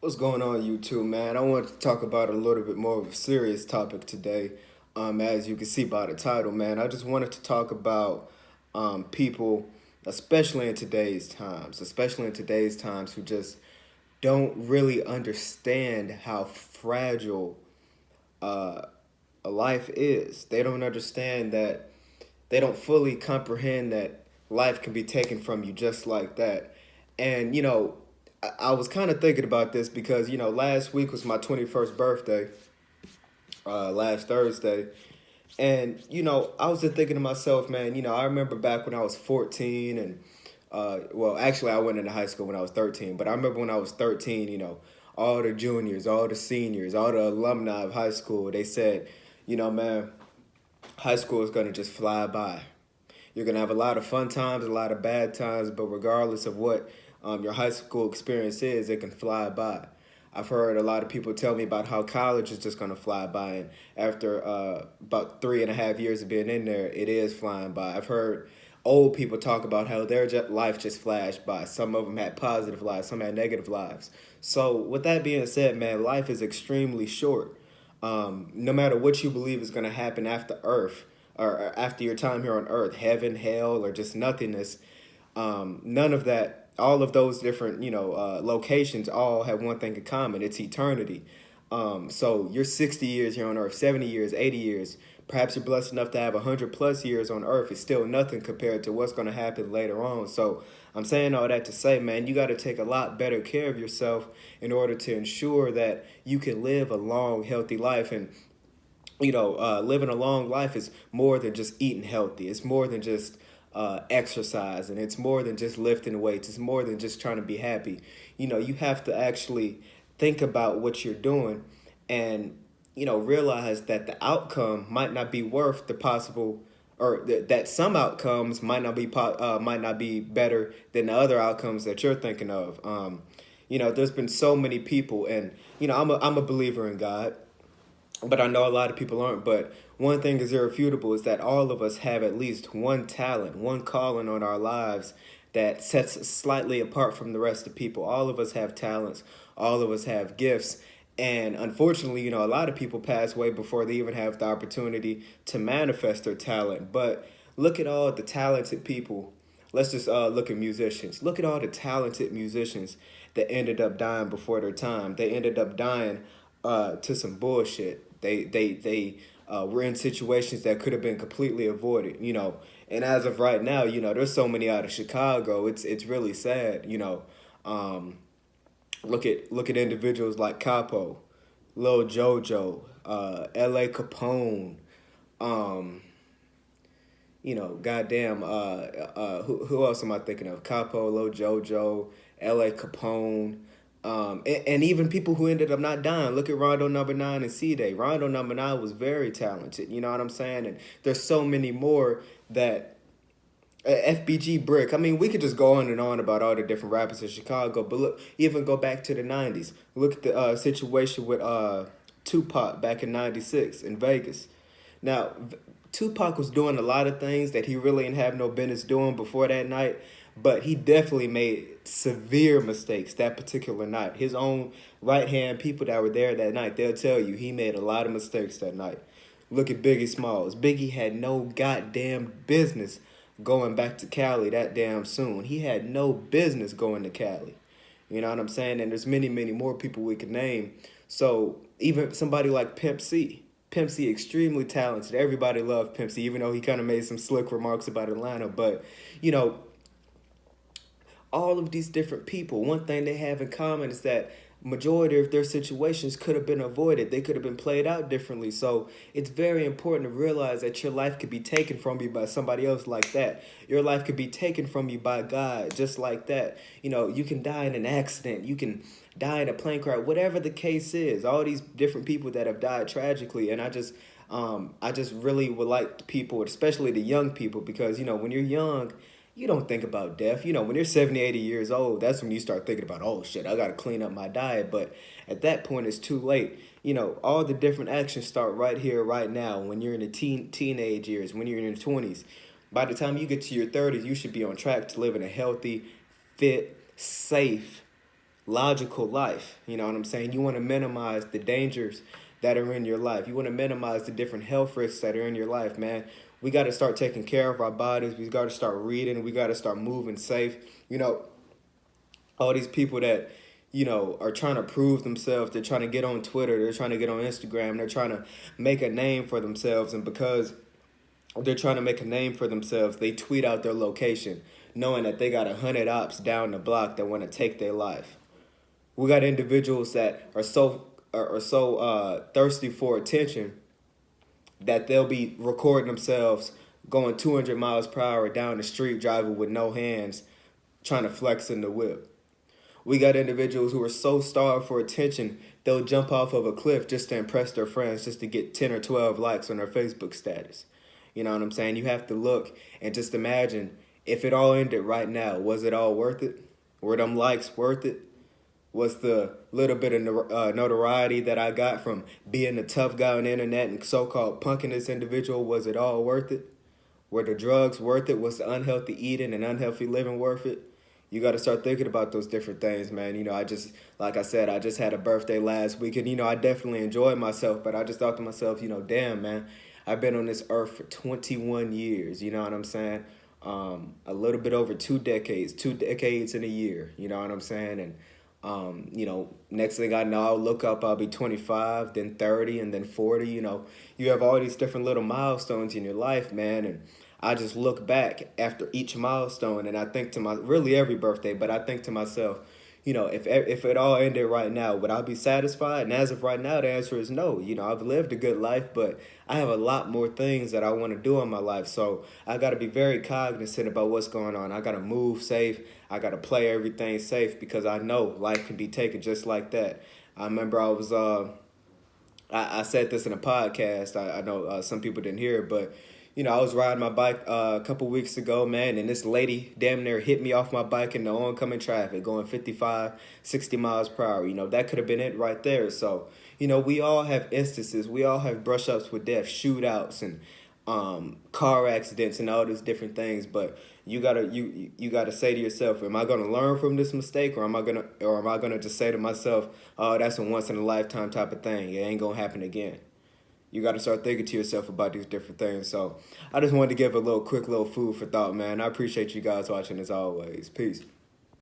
What's going on, YouTube, man? I want to talk about a little bit more of a serious topic today. As you can see by the title, man, I just wanted to talk about people, especially in today's times, who just don't really understand how fragile uh, a life is. They don't understand that they don't fully comprehend that life can be taken from you just like that. And I was kind of thinking about this because last week was my 21st birthday, last Thursday, and I was just thinking to myself, man. I remember back when I was 14, and well, actually, I went into high school when I was 13, but I remember when I was 13. All the juniors, all the seniors, all the alumni of high school, they said, man, high school is gonna just fly by. You're gonna have a lot of fun times, a lot of bad times, but regardless of what your high school experience is, it can fly by. I've heard a lot of people tell me about how college is just gonna fly by, and after about 3.5 years of being in there, it is flying by. I've heard old people talk about how their life just flashed by. Some of them had positive lives, some had negative lives. So, with that being said, man, life is extremely short. No matter what you believe is going to happen after Earth or after your time here on Earth, heaven, hell, or just nothingness, none of that, all of those different, locations all have one thing in common. It's eternity. So you're 60 years here on Earth, 70 years, 80 years. Perhaps you're blessed enough to have 100 plus years on Earth. It's still nothing compared to what's going to happen later on. So I'm saying all that to say, man, you got to take a lot better care of yourself in order to ensure that you can live a long, healthy life. And living a long life is more than just eating healthy. It's more than just exercise, and it's more than just lifting weights. It's more than just trying to be happy. You have to actually think about what you're doing, and realize that the outcome might not be worth the possible, or that some outcomes might not be better than the other outcomes that you're thinking of. There's been so many people, and I'm a believer in God, but I know a lot of people aren't. But one thing is irrefutable is that all of us have at least one talent, one calling on our lives that sets us slightly apart from the rest of people. All of us have talents, all of us have gifts. And unfortunately, a lot of people pass away before they even have the opportunity to manifest their talent. But look at all the talented people. Let's just look at musicians. Look at all the talented musicians that ended up dying before their time. They ended up dying to some bullshit. They were in situations that could have been completely avoided. And as of right now, there's so many out of Chicago. It's really sad. Um, look at individuals like Capo, Lil Jojo, L.A. Capone. Um, goddamn. Who else am I thinking of? Capo, Lil Jojo, L.A. Capone. And even people who ended up not dying. Look at Rondo number nine and C Day. Rondo number nine was very talented. You know what I'm saying? And there's so many more that FBG Brick. I mean, we could just go on and on about all the different rappers in Chicago, but look, even go back to the '90s. Look at the situation with Tupac back in '96 in Vegas. Now, Tupac was doing a lot of things that he really didn't have no business doing before that night, but he definitely made severe mistakes that particular night. His own right hand people that were there that night, they'll tell you he made a lot of mistakes that night. Look at Biggie Smalls. Biggie had no goddamn business going back to Cali that damn soon. He had no business going to Cali. You know what I'm saying? And there's many, many more people we could name. So even somebody like Pimp C. Pimp C extremely talented. Everybody loved Pimp C, even though he kind of made some slick remarks about Atlanta. But, you know, all of these different people, one thing they have in common is that majority of their situations could have been avoided. They could have been played out differently. So it's very important to realize that your life could be taken from you by somebody else like that. Your life could be taken from you by God just like that. You can die in an accident. You can die in a plane crash. Whatever the case is, all these different people that have died tragically. And I just really would like people, especially the young people, because when you're young, you don't think about death. When you're 70, 80 years old, that's when you start thinking about, oh shit, I got to clean up my diet. But at that point, it's too late. All the different actions start right here, right now, when you're in the teenage years, when you're in your 20s. By the time you get to your 30s, you should be on track to living a healthy, fit, safe logical life. You know what I'm saying? You want to minimize the dangers that are in your life. You want to minimize the different health risks that are in your life, man. We got to start taking care of our bodies. We got to start reading. We got to start moving safe. You know, all these people that, you know, are trying to prove themselves. They're trying to get on Twitter. They're trying to get on Instagram. They're trying to make a name for themselves. And because they're trying to make a name for themselves, they tweet out their location, knowing that they got 100 ops down the block that want to take their life. We got individuals that are so thirsty for attention that they'll be recording themselves going 200 miles per hour down the street, driving with no hands, trying to flex in the whip. We got individuals who are so starved for attention, they'll jump off of a cliff just to impress their friends, just to get 10 or 12 likes on their Facebook status. You know what I'm saying? You have to look and just imagine, if it all ended right now, was it all worth it? Were them likes worth it? Was the little bit of notoriety that I got from being the tough guy on the internet and so-called punking this individual, was it all worth it? Were the drugs worth it? Was the unhealthy eating and unhealthy living worth it? You got to start thinking about those different things, man. You know, like I said, I just had a birthday last week, and, you know, I definitely enjoyed myself, but I just thought to myself, you know, damn, man, I've been on this earth for 21 years, you know what I'm saying? A little bit over 2 decades in a year, you know what I'm saying? And, you know, next thing I know, I'll look up, I'll be 25, then 30, and then 40. You know, you have all these different little milestones in your life, man. And I just look back after each milestone, and I think to really every birthday, but I think to myself, you know, if it all ended right now, would I be satisfied? And as of right now, the answer is no. You know, I've lived a good life, but I have a lot more things that I want to do in my life. So I got to be very cognizant about what's going on. I got to move safe. I got to play everything safe, because I know life can be taken just like that. I remember I said this in a podcast. I know some people didn't hear it, but, you know, I was riding my bike a couple weeks ago, man, and this lady damn near hit me off my bike in the oncoming traffic, going 55, 60 miles per hour. You know, that could have been it right there. So, you know, we all have instances. We all have brush ups with death, shootouts, and car accidents, and all these different things. But you gotta say to yourself, am I gonna learn from this mistake, or am I gonna just say to myself, oh, that's a once in a lifetime type of thing. It ain't gonna happen again. You got to start thinking to yourself about these different things. So I just wanted to give a quick little food for thought, man. I appreciate you guys watching as always. Peace.